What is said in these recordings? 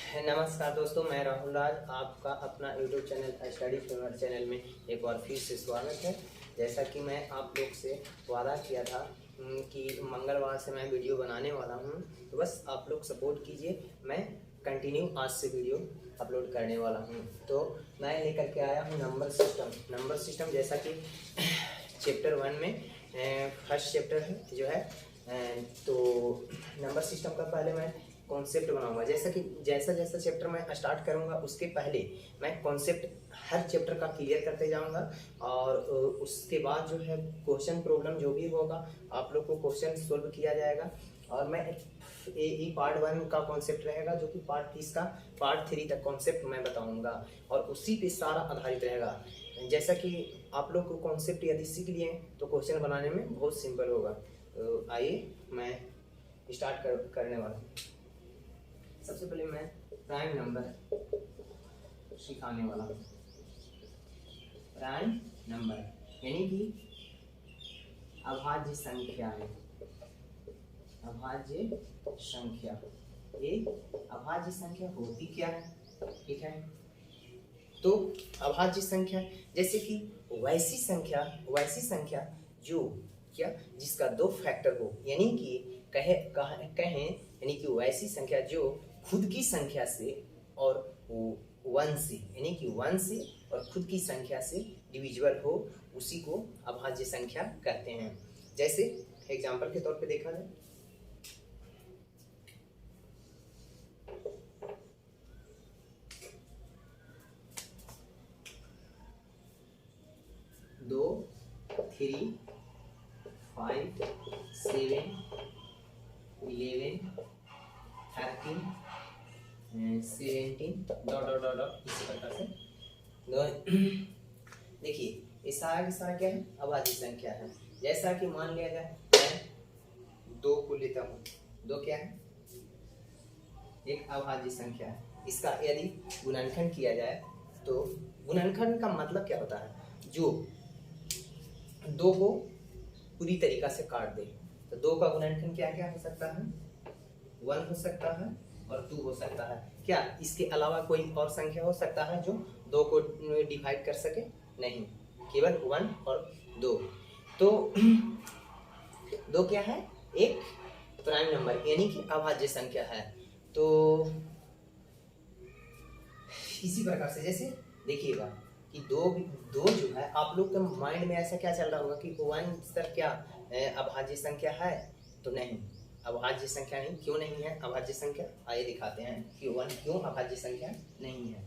नमस्कार दोस्तों, मैं राहुल राज आपका अपना YouTube channel study favour channel में एक बार फिर से स्वागत है। जैसा कि मैं आप लोग से वादा किया था कि मंगलवार से मैं वीडियो बनाने वाला हूं, तो बस आप लोग सपोर्ट कीजिए। मैं कंटिन्यू आज से वीडियो अपलोड करने वाला हूं। तो मैं लेकर के आया हूं नंबर सिस्टम जैसा कि चैप्टर 1 में फर्स्ट चैप्टर है जो है। तो नंबर सिस्टम का पहले मैं कॉन्सेप्ट बनाऊंगा। जैसा जैसा चैप्टर मैं स्टार्ट करूंगा उसके पहले मैं कॉन्सेप्ट हर चैप्टर का क्लियर करते जाऊंगा, और उसके बाद जो है क्वेश्चन प्रॉब्लम जो भी होगा आप लोग को क्वेश्चन सोल्व किया जाएगा। और मैं पार्ट 1 का कॉन्सेप्ट रहेगा, जो कि पार्ट 3 तक कॉन्सेप्ट मैं बताऊंगा, और उसी पे सारा आधारित रहेगा। जैसा कि आप लोग को कॉन्सेप्ट यदि सीख लिए तो क्वेश्चन बनाने में बहुत सिंपल होगा। तो आइए मैं स्टार्ट करने वाला हूँ। सबसे पहले मैं प्राइम नंबर सिखाने वाला हूँ। प्राइम नंबर यानी कि अभाज्य संख्या है। अभाज्य संख्या, ये अभाज्य संख्या होती क्या है? ठीक है, तो अभाज्य संख्या जैसे कि वैसी संख्या जो क्या जिसका दो फैक्टर हो, यानी कि कहें यानी कि वैसी संख्या जो खुद की संख्या से और 1 से, यानी कि 1 से और खुद की संख्या से डिविजिबल हो, उसी को अभाज्य संख्या कहते हैं। जैसे एग्जांपल के तौर पे देखा जाए, दो 3 5 7 11 13 17 डॉट डॉट डॉट डॉट इस प्रकार से देखिए ये सारा क्या है? अभाज्य संख्या है। जैसा कि मान लिया जाए मैं 2 को लेता हूँ। 2 क्या है? एक अभाज्य संख्या है। इसका यदि गुणनखंड किया जाए तो गुणनखंड का मतलब क्या होता है? जो 2 को पूरी तरीका से काट दे। तो 2 का गुणनखंड क्या क्या हो सकता है? 1 हो सकता है और 2 हो सकता है। क्या इसके अलावा कोई और संख्या हो सकता है जो 2 को डिवाइड कर सके? नहीं, केवल 1 और 2। तो 2 क्या है? एक प्राइम नंबर यानी कि अभाज्य संख्या है। तो इसी प्रकार से जैसे देखिएगा कि दो जो है, आप लोग के माइंड में ऐसा क्या चल रहा होगा कि 1 सर क्या अभाज्य संख्या है? तो नहीं, अभाज्य संख्या नहीं। क्यों नहीं है अभाज्य संख्या? आइए दिखाते हैं कि 1 क्यों अभाज्य संख्या नहीं है।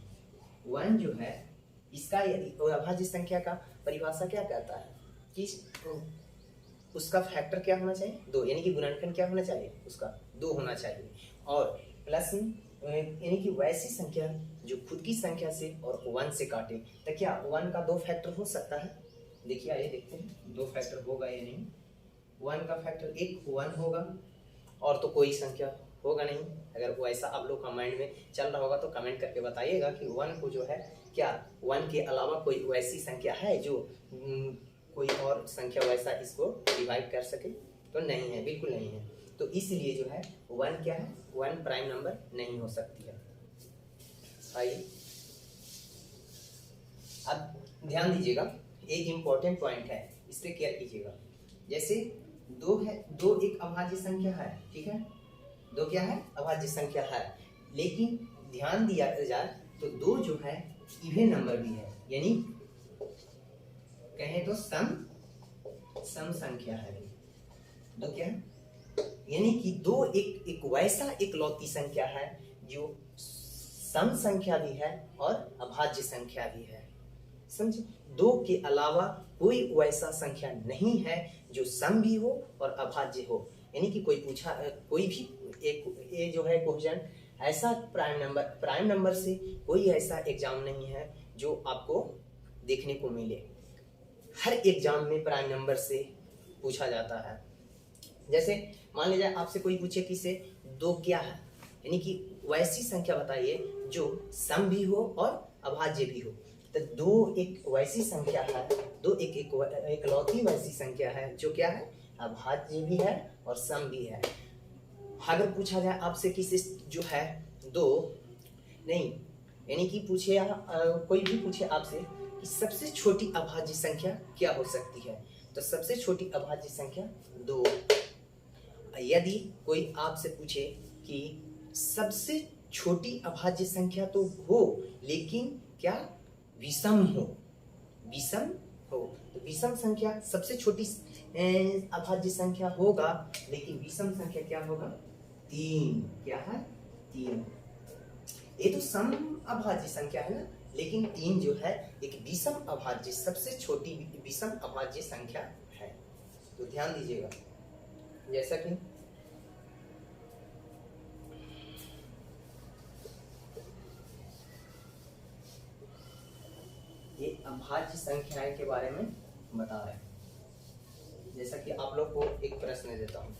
1 जो है इसका अभाज्य संख्या का परिभाषा क्या कहता है कि उसका फैक्टर क्या होना चाहिए? 2, यानी कि गुणनखंड क्या होना चाहिए? उसका 2 होना चाहिए। और प्लस यानी कि वैसी संख्या जो खुद की संख्या से और 1 से काटे। तो क्या 1 का 2 फैक्टर हो सकता है? देखिए आइए देखते हैं 2 फैक्टर होगा या नहीं। 1 का फैक्टर एक 1 होगा, और तो कोई संख्या होगा नहीं। अगर वैसा आप लोग का माइंड में चल रहा होगा तो कमेंट करके बताइएगा कि 1 को जो है, क्या 1 के अलावा कोई वैसी संख्या है जो कोई और संख्या वैसा इसको डिवाइड कर सके? तो नहीं है, बिल्कुल नहीं है। तो इसलिए जो है 1 क्या है? 1 प्राइम नंबर नहीं हो सकती है। आइए अब ध्यान दीजिएगा, एक इम्पोर्टेंट पॉइंट है, इस पे केयर कीजिएगा। जैसे 2 है, 2 एक अभाज्य संख्या है, ठीक है? 2 क्या है? अभाज्य संख्या है। लेकिन ध्यान दिया जाए तो 2 जो है इवन नंबर भी है, यानी कहें तो सम संख्या है। 2 क्या है? यानी कि 2 एक वैसा एकलौती संख्या है जो सम संख्या भी है और अभाज्य संख्या भी है। समझे? 2 के अलावा कोई वैसा संख्या नहीं है जो सम भी हो और अभाज्य हो। यानी कि कोई भी एक ये जो है क्वेश्चन ऐसा प्राइम नंबर से कोई ऐसा एग्जाम नहीं है जो आपको देखने को मिले। हर एग्जाम में प्राइम नंबर से पूछा जाता है। जैसे मान लीजिए आपसे कोई पूछे कि से 2 क्या है, यानी कि वैसी संख्या बताइए जो सम भी हो और अभाज्य भी हो। तो 2 एक वैसी संख्या है, 2 एकलौती वैसी संख्या है जो क्या है? अभाज्य भी है और सम भी है। अगर पूछा जाए आपसे कि जो है 2 नहीं, यानी कि पूछे कोई भी पूछे आपसे कि सबसे छोटी अभाज्य संख्या क्या हो सकती है, तो सबसे छोटी अभाज्य संख्या 2। यदि कोई आपसे पूछे कि सबसे छोटी अभाज्य संख्या तो हो लेकिन क्या विषम हो, विषम हो, तो विषम संख्या सबसे छोटी अभाज्य संख्या होगा, लेकिन विषम संख्या क्या होगा, 3। क्या है, 3। ये तो सम अभाज्य संख्या है ना, लेकिन 3 जो है एक विषम अभाज्य, सबसे छोटी विषम अभाज्य संख्या है। तो ध्यान दीजिएगा, जैसा कि ये अभाज्य संख्याएं के बारे में बता रहे हैं। जैसा कि आप लोग को एक प्रश्न देता हूं,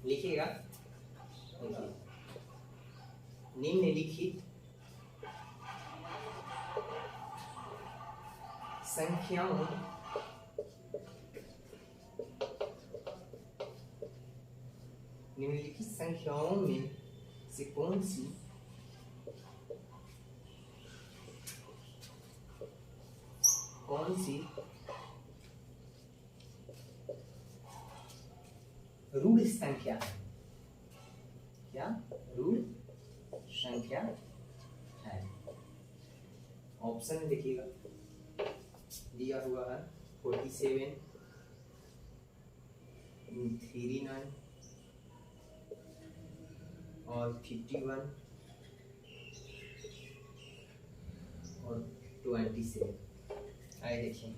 लिखिएगा। निम्नलिखित संख्याओं में से कौन सी ऋण संख्या है, क्या ऋण संख्या है। ऑप्शन देखिएगा, दिया हुआ है 47, 39 और 51 और 27। आइए देखिए,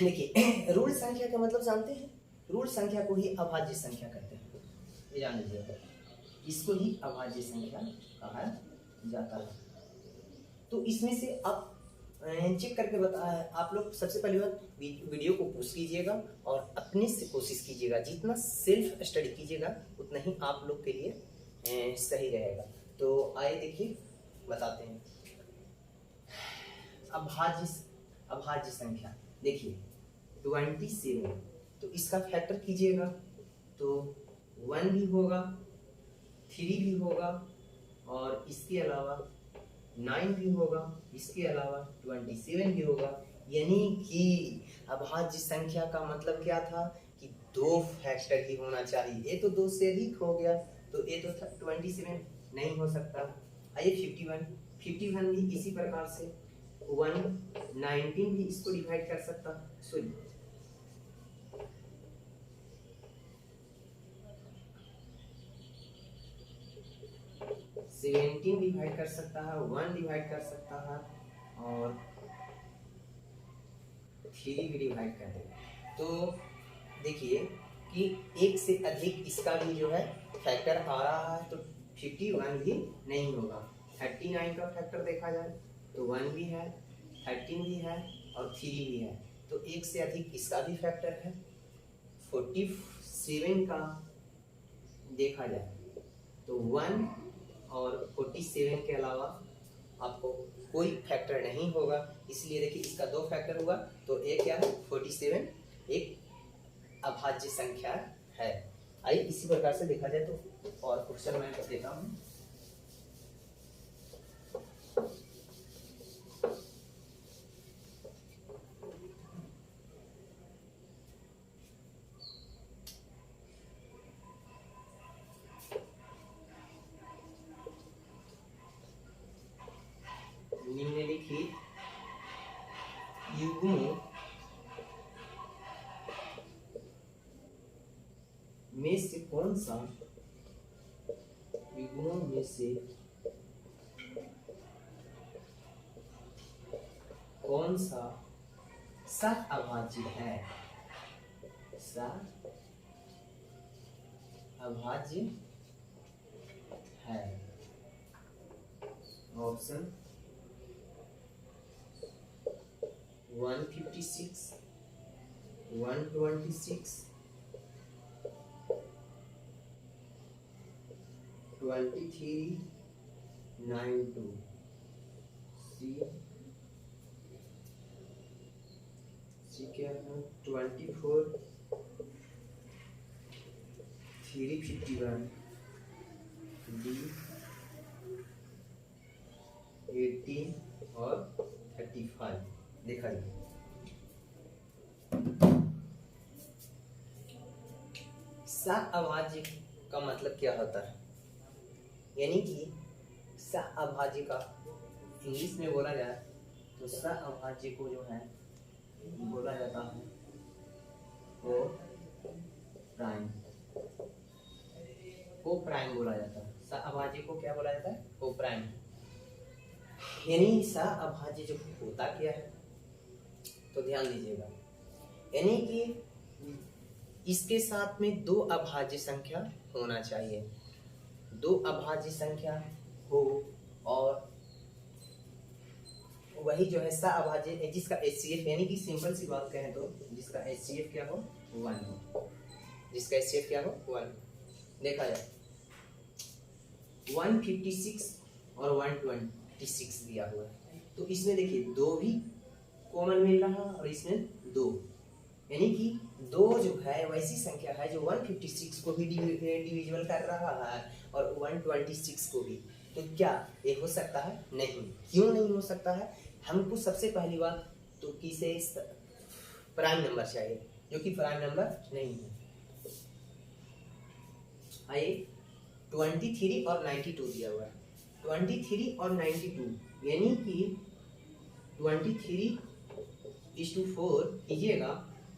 देखिए ऋण संख्या का मतलब जानते हैं, ऋण संख्या को ही अभाज्य संख्या कहते हैं, ये जान लीजिए, इसको ही अभाज्य संख्या कहा जाता है। तो इसमें से आप चेक करके बता, आप लोग सबसे पहली बात वीडियो को पॉज कीजिएगा और अपने से कोशिश कीजिएगा, जितना सेल्फ स्टडी कीजिएगा उतना ही आप लोग के लिए सही रहेगा। तो आइए देखिए, बताते हैं अभाज्य संख्या। देखिए 27, तो इसका फैक्टर कीजिएगा तो 1 भी होगा, 3 भी होगा और इसके अलावा 9 भी होगा, इसके अलावा 27 भी होगा। यानी कि अभाज्य संख्या का मतलब क्या था कि 2 फैक्टर ही होना चाहिए। ये तो 2 से अधिक हो गया, तो ये तो 27 नहीं हो सकता। आइए 51 भी इसी प्रकार से 19 भी इसको डिवाइड कर सकता, सॉरी 17 डिवाइड कर सकता है, 1 डिवाइड कर सकता है और 3 भी डिवाइड कर देगा। तो देखिए कि एक से अधिक इसका भी जो है फैक्टर आ रहा है, तो 51 भी नहीं होगा। 39 का फैक्टर देखा जाए तो 1 भी है, 13 भी है और 3 भी है, तो एक से अधिक इसका भी फैक्टर है। 47 का देखा जाए तो 1 और 47 के अलावा आपको कोई फैक्टर नहीं होगा, इसलिए देखिए इसका 2 फैक्टर हुआ, तो एक क्या है 47 एक अभाज्य संख्या है। आइए इसी प्रकार से देखा जाए तो और क्वेश्चन मैं कर देता हूँ। निम्नलिखित युग्मों में से कौन सा युग्मों में से कौन सा सह-अभाज्य है, सह-अभाज्य है। ऑप्शन 156, 126, 2392 सी क्या है 24 351 डी 18 और 35 देखा जाए। सहअभाज्य का मतलब क्या होता है, यानी कि सहअभाज्य का इंग्लिश में बोला जाए तो सहअभाज्य को जो है बोला जाता है को प्राइम बोला जाता है। सहअभाज्य को क्या बोला जाता है, को प्राइम। यानी सहअभाज्य जो होता क्या है, तो ध्यान दीजिएगा, यानी कि इसके साथ में दो अभाज्य संख्या होना चाहिए, दो अभाज्य संख्या हो, और वही जो है सहअभाज्य जिसका HCF यानी कि सिंपल सी बात कहें तो जिसका HCF क्या हो 1 हो, जिसका HCF क्या हो 1। देखा जाए 156 और 126 दिया हुआ है, तो इसमें देखिए दो भी कॉमन मिल रहा है और इसमें दो, यानी कि दो जो है वैसी संख्या है जो 156 को भी डिविजिबल कर रहा है और 126 को भी। तो क्या ये हो सकता है? नहीं। क्यों नहीं हो सकता है? हमको सबसे पहली बात तो किसे प्राइम नंबर चाहिए, जो कि प्राइम नंबर नहीं है। आइए 23 और 92 दिया हुआ है, 23 और 92 यानी कि 23:4 कीजिएगा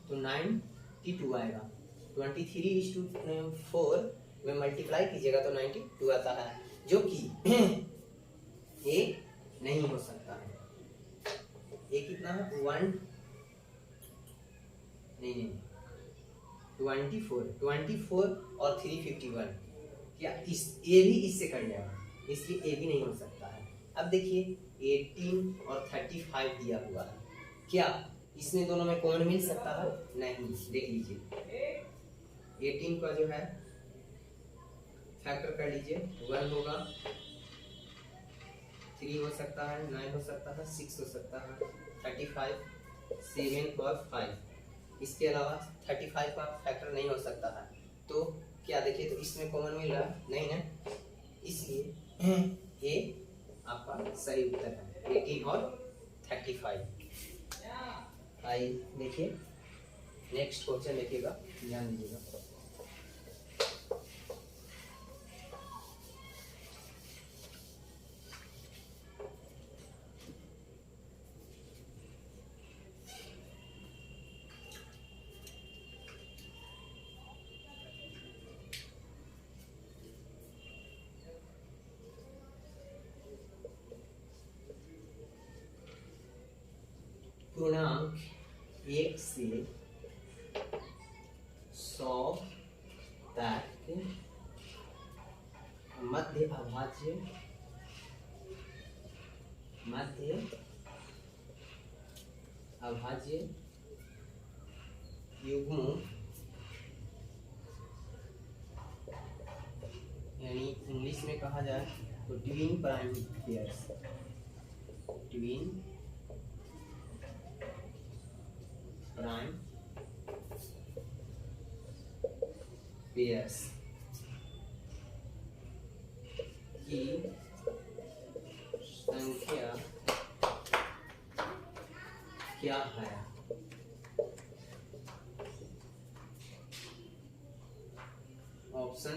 तो 92 आएगा, 23:4 में मल्टीप्लाई कीजिएगा तो 92 आता है, जो कि ये नहीं हो सकता है। ये कितना है 1 नहीं 24 और 351, क्या इस ये भी इससे कट जाएगा, इसलिए ये भी नहीं हो सकता है। अब देखिए 18 और 35 दिया हुआ है, क्या इसमें दोनों में कॉमन मिल सकता है? नहीं। देख लीजिए 18 का जो है फैक्टर कर लीजिए 1 होगा, 3 हो सकता है, 9 हो सकता है, 6 हो सकता है, 35 7 और 5, इसके अलावा 35 का फैक्टर नहीं हो सकता है। तो क्या देखिए तो इसमें कॉमन मिल रहा है नहीं ना, इसलिए ये आपका सही उत्तर है 18 और 35। आइए देखिए नेक्स्ट क्वेश्चन देखिएगा, ध्यान दीजिएगा। पूर्णांक 1 से 100 तक मध्य अभाज्य युग्मों यानी इंग्लिश में कहा जाए तो twin prime pairs, twin prime pairs की संख्या क्या है? ऑप्शन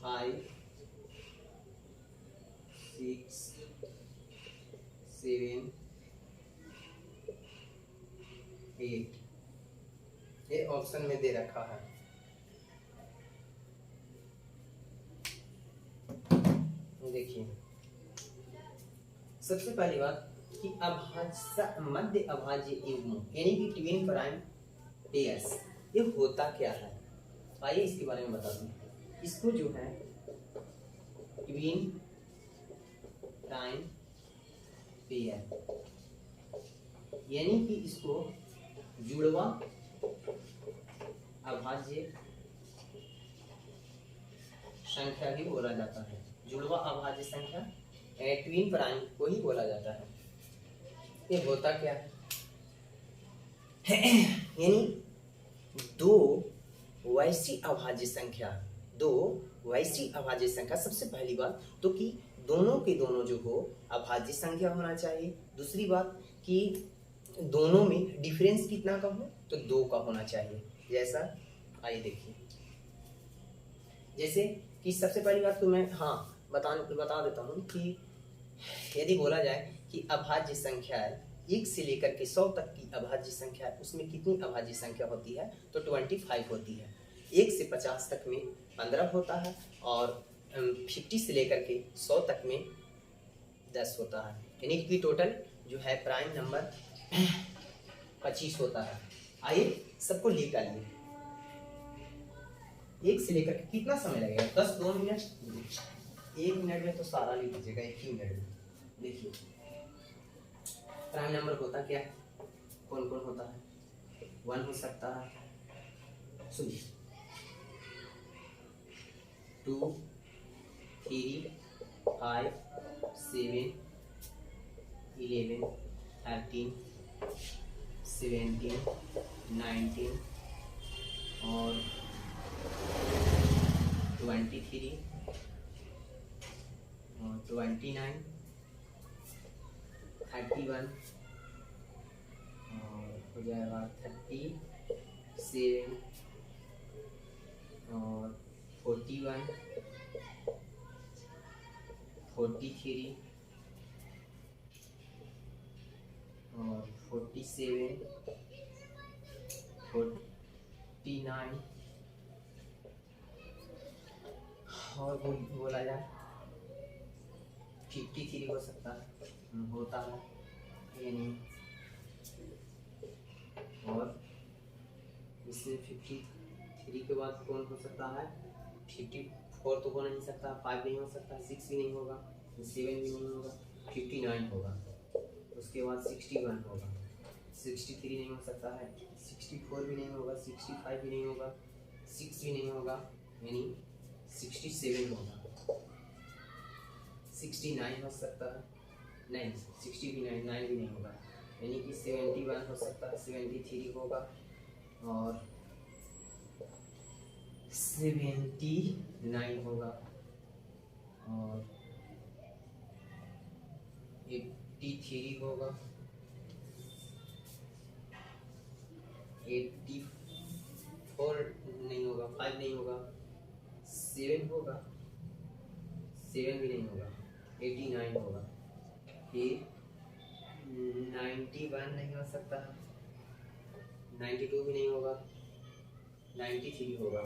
5 6 7 8 ये ऑप्शन में दे रखा है। देखिए सबसे पहली बात कि मध्य अभाज्य युग्म यानी कि ट्विन प्राइम पेयर्स ये होता क्या है, आइए इसके बारे में बता दूं। इसको जो है ट्विन प्राइम पेयर यानी कि इसको जुड़वा अभाज्य संख्या भी बोला जाता है। जुड़वा अभाज्य संख्या ट्विन प्राइम को ही बोला जाता है। ये होता क्या है? यानी दो वैसी अभाज्य संख्या, सबसे पहली बात तो कि दोनों के दोनों जो हो अभाज्य संख्या होना चाहिए। दूसरी बात कि दोनों में डिफरेंस कितना का हो, तो 2 का होना चाहिए। जैसा आइए देखिए, जैसे कि सबसे पहली बात तो मैं बता देता हूँ कि यदि बोला जाए कि अभाज्य संख्या है 1 से लेकर के 100 तक की अभाज्य संख्या है, उसमें कितनी अभाज्य संख्या होती है, तो 25 होती है। 1 से 50 तक में 15 होता है और 50 से लेकर के 100 तक में 10 होता है। यानी कि टोटल जो है प्राइम नंबर 25 होता है। आइए सबको लिख डालिए। 1 से लेकर के कितना समय लगेगा? 10 2 मिनट, 1 मिनट में तो सारा लिख लीजिएगा, 1 ही मिनट में। देखिए प्राइम नंबर होता क्या है, कौन कौन होता है? 1 हो सकता है, सुनिए, 2 3 5 7 11 13 17 19 और 23 और 29 31 और हो जाएगा 37 और 41 43 और 47 49 और बोला जाए 53 हो सकता है, होता है यानी, और इससे 53 के बाद कौन हो सकता है? 54 तो हो नहीं सकता, 5 नहीं हो सकता, 6 भी नहीं होगा, 7 भी नहीं होगा, 59 होगा, उसके बाद 61 होगा, 63 नहीं हो सकता है, 64 भी नहीं होगा, 65 भी नहीं होगा, 6 भी नहीं होगा, यानी 67 होगा, 69 हो सकता है, नहीं 60 भी नहीं, 9 भी नहीं होगा, यानी कि 71 हो सकता है, 73 होगा और 79 होगा और 83 होगा, 84 नहीं होगा, 5 नहीं होगा, 7 होगा, 7 भी नहीं होगा, 89 होगा, फिर 91 नहीं हो सकता, 92 भी नहीं होगा, 93 होगा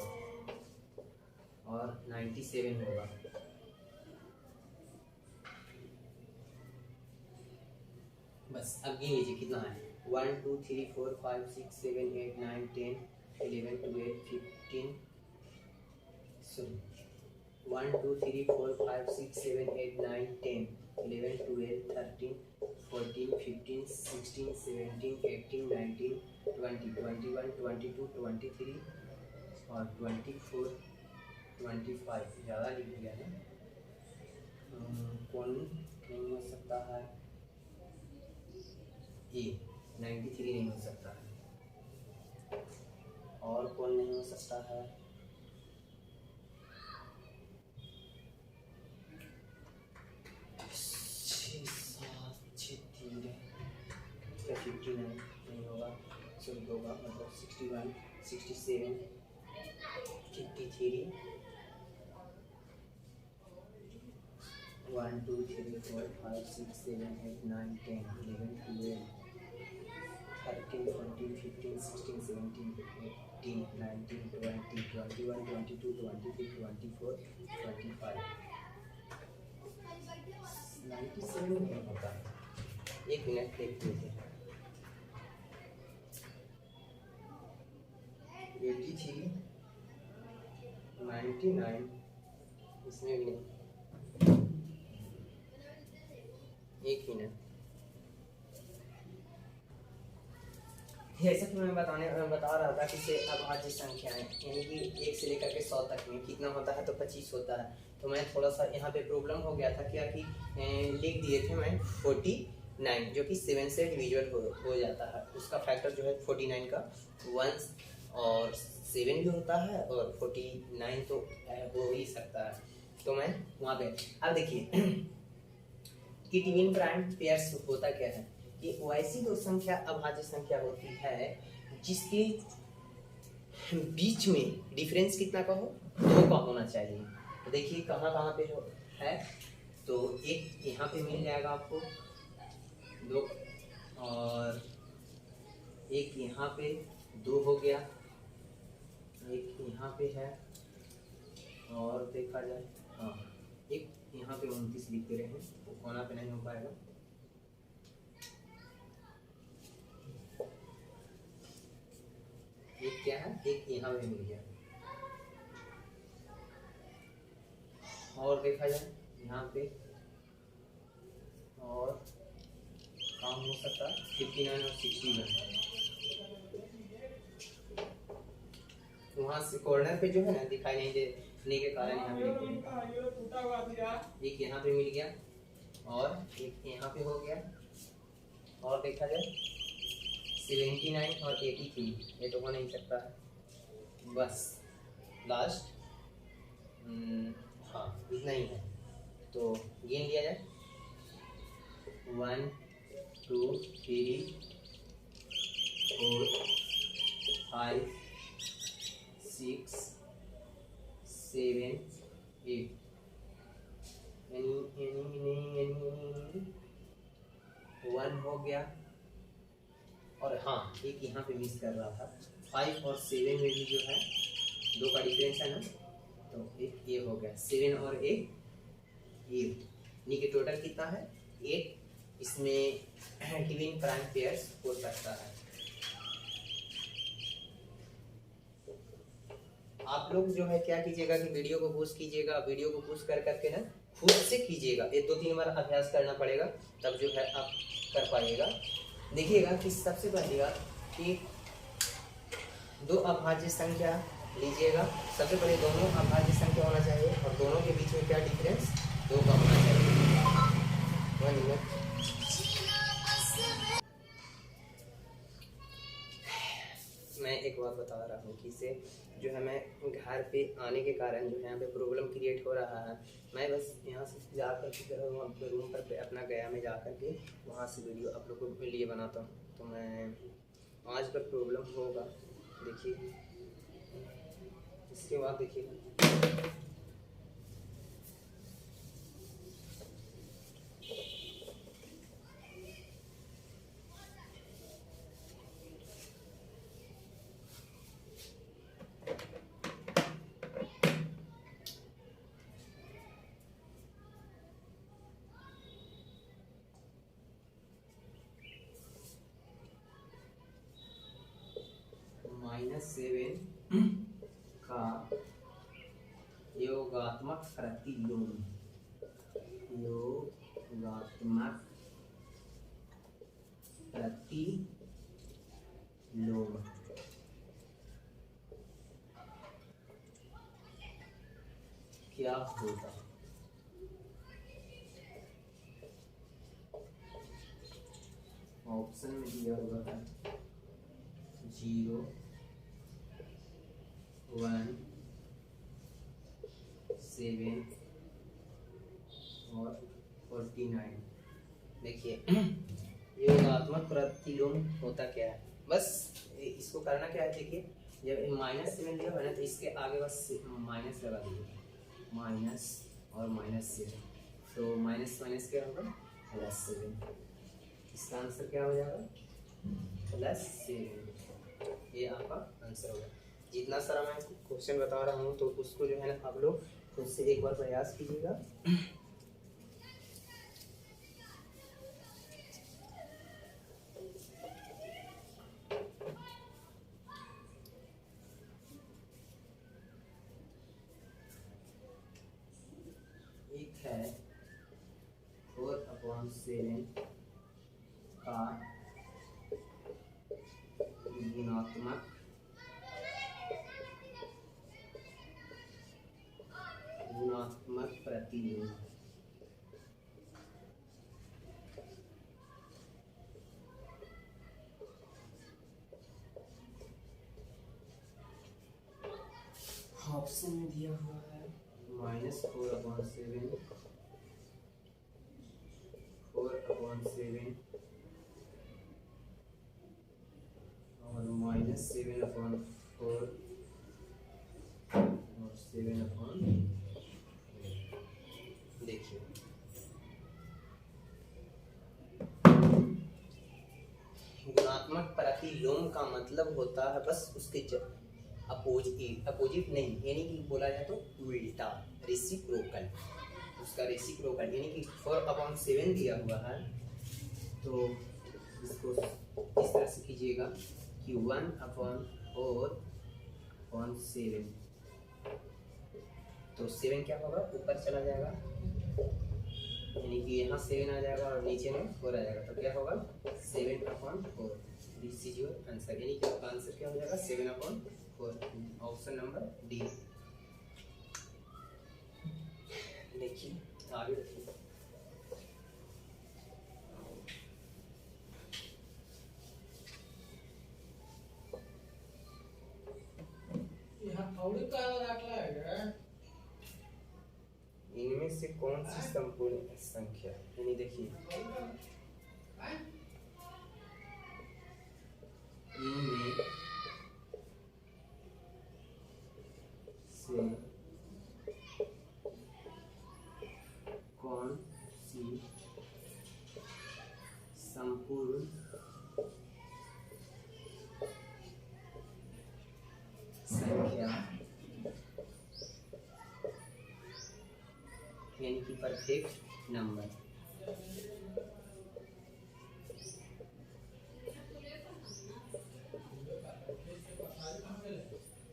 और 97 होगा। बस अब गिन लीजिए कितना है। 1 2 3 4 5 6 7 8 9 10 11 12 15 सुन 1 2 3 4 5 6 7 8 9 10 11 12 13 14 15 16 17 18 19 20 21 22 23 और 24 25 ज़्यादा लिख दिया है। कौन नहीं हो सकता है? ए 93 नहीं हो सकता है। और कौन नहीं हो सकता है? 59 नहीं होगा, सॉरी होगा, मतलब 61 67 53 1 2 3 4 5 6 7 8 9 10 11 12 13 14 15 16 17 18 19 20 21 22 23 24 25 97 नहीं होता। एक मिनट देख लीजिए। 83 99 इसमें भी नहीं। एक मिनट जैसा कि मैं बता रहा था कि से अभाज्य संख्याएं यानी कि 1 से लेकर के 100 तक में कितना होता है, तो 25 होता है। तो मैं थोड़ा सा यहाँ पे प्रॉब्लम हो गया था क्या कि लिख दिए थे मैं 49, जो कि 7 से डिविजिबल हो जाता है। उसका फैक्टर जो है 49 का 1 और 7 भी होता है, और 49 तो हो ही सकता है। तो मैं वहाँ पे अब देखिए कि ट्विन प्राइम पेयर्स होता क्या है कि वैसी दो संख्या अभाज्य संख्या होती है जिसके बीच में डिफरेंस कितना का हो, 2 का होना चाहिए। तो देखिए कहाँ कहाँ पे है, तो एक यहाँ पे मिल जाएगा आपको 2, और एक यहाँ पे 2 हो गया, एक यहाँ पे है, और देखा जाए हाँ एक यहाँ पे 29 लिख दे रहे हैं, तो कोना पे नहीं हो पाएगा। एक क्या है, एक यहाँ पे मिल गया, और देखा जाए यहाँ पे और काम हो सकता है 59 और 61। वहाँ से कॉर्नर पे जो है ना दिखाई नहीं देने के कारण यहाँ पे एक यहाँ पे मिल गया, और एक यहाँ पे हो गया, और देखा जाए 79 और 83, ये तो हो नहीं सकता है। बस लास्ट हाँ इतना ही है, तो गिन लिया जाए 1 2 3 4 5 6 7 8 1 हो गया, और हाँ एक यहाँ पे मिस कर रहा था 5 और 7 में भी जो है 2 का डिफरेंस है ना, तो एक ये हो गया 7 और 1 ये के टोटल कितना है 8। इसमें ट्विन प्राइम पेयर्स हो सकता है। आप लोग जो है क्या कीजिएगा कि वीडियो को पुश कीजिएगा, वीडियो को पुश कर करके ना खुद से कीजिएगा, ये 2-3 बार अभ्यास करना पड़ेगा, तब जो है आप कर पाइएगा। देखिएगा कि सबसे पहली बात कि 2 अभाज्य संख्या लीजिएगा, सबसे पहले दोनों अभाज्य संख्या होना चाहिए, और दोनों के बीच में क्या डिफरेंस 2 का होना चाहिए। 1 मिनट, मैं एक बात बता रहा हूँ कि इसे जो है मैं घर पे आने के कारण जो है यहाँ पे प्रॉब्लम क्रिएट हो रहा है। मैं बस यहाँ से जा कर के रूम पर अपना गया मैं जा कर के वहाँ से वीडियो आप लोगों के लिए बनाता हूँ, तो मैं आज पर प्रॉब्लम होगा। देखिए इसके बाद देखिए -7 का योगात्मक प्रतिलोम, योगात्मक प्रतिलोम क्या होगा। ऑप्शन में दिया हुआ है 0 1 7 और 49। देखिए योगात्मक प्रतिलोम होता क्या है, बस इसको करना क्या है। देखिए जब -7 दिया है ना, तो इसके आगे बस माइनस लगा दीजिए, माइनस और -7, तो माइनस क्या होगा +7। इसका आंसर क्या हो जाएगा +7। ये आपका आंसर होगा। जितना सारा मैं क्वेश्चन बता रहा हूँ तो उसको जो है ना आप लोग खुद से एक बार प्रयास कीजिएगा। एक है 4/7 का गुणात्मक प्रतिलोम। ऑप्शन में दिया हुआ है -4/7, 4/7 और -7/4 और 7/8। देखिए गुणात्मक प्रतिलोम का मतलब होता है बस उसके अपोजिट नहीं, यानी कि बोला जाए तो उल्टा, रेसिप्रोकल। उसका रेसिप्रोकल यानी कि 4/7 दिया हुआ है तो इसको इस तरह से कीजिएगा कि 1/4/7, तो 7 क्या होगा, ऊपर चला जाएगा, यानी कि यहाँ 7 आ जाएगा और नीचे में 4 आ जाएगा, तो क्या होगा 7/4। दिस इज योर आंसर, यानी कि आपका आंसर क्या हो जाएगा 7/4, ऑप्शन नंबर डी। देखिए आगे देखिए, इनमें से कौन सी संपूर्ण संख्या, यानी देखिए इनमें से कौन सी संपूर्ण संख्या, यानी कि परफेक्ट नंबर,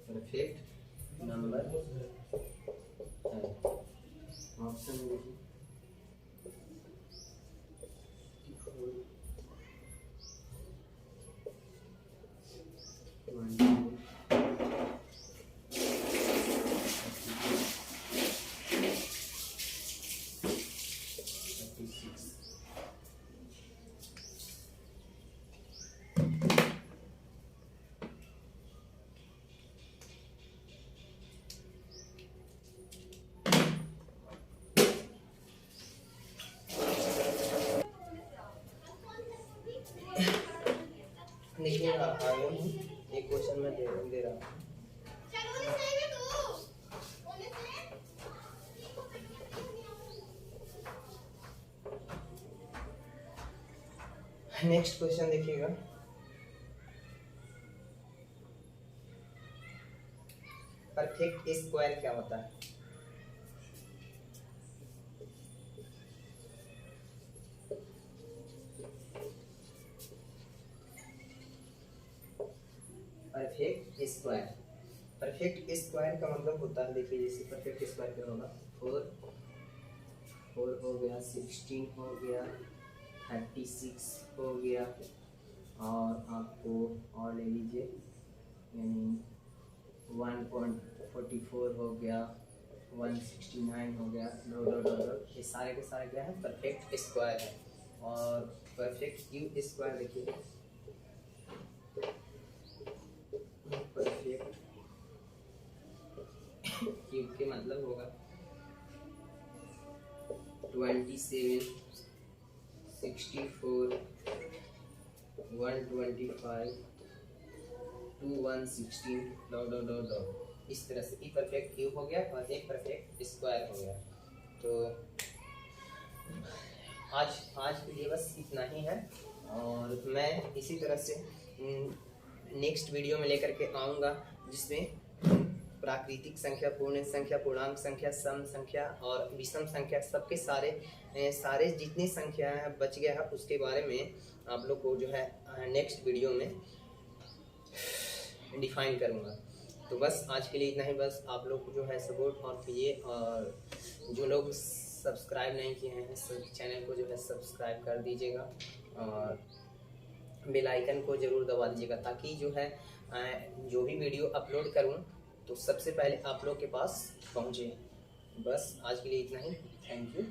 परफेक्ट नंबर है। ऑप्शन देखिए 36। देखिए आगे एक क्वेश्चन में दे रहा हूँ। नेक्स्ट क्वेश्चन देखिएगा, परफेक्ट स्क्वायर क्या होता है? परफेक्ट स्क्वायर, परफेक्ट स्क्वायर का मतलब होता है, देखिए जैसे परफेक्ट स्क्वायर क्या होगा, 4 हो गया, 16 हो गया, 36 हो गया, और आपको और ले लीजिए यानी 1.44 हो गया, 169 हो गया, ये सारे के सारे क्या है, परफेक्ट स्क्वायर है। और परफेक्ट क्यूब स्क्वायर देखिए, परफेक्ट क्यूब के मतलब होगा 27, 64, 125 to 116 इस तरह से एक परफेक्ट क्यूब हो गया और एक परफेक्ट स्क्वायर हो गया। तो आज के लिए बस इतना ही है, और मैं इसी तरह से नेक्स्ट वीडियो में लेकर के आऊँगा, जिसमें प्राकृतिक संख्या, पूर्ण संख्या, पूर्णांक संख्या, सम संख्या और विषम संख्या, सबके सारे जितनी संख्या है बच गया है उसके बारे में आप लोग को जो है नेक्स्ट वीडियो में डिफाइन करूँगा। तो बस आज के लिए इतना ही। बस आप लोग जो है सपोर्ट और कीजिए, और जो लोग सब्सक्राइब नहीं किए हैं चैनल को जो है सब्सक्राइब कर दीजिएगा। और बेल आइकन को ज़रूर दबा दीजिएगा, ताकि जो है जो भी वीडियो अपलोड करूं तो सबसे पहले आप लोग के पास पहुंचे। बस आज के लिए इतना ही। Thank you.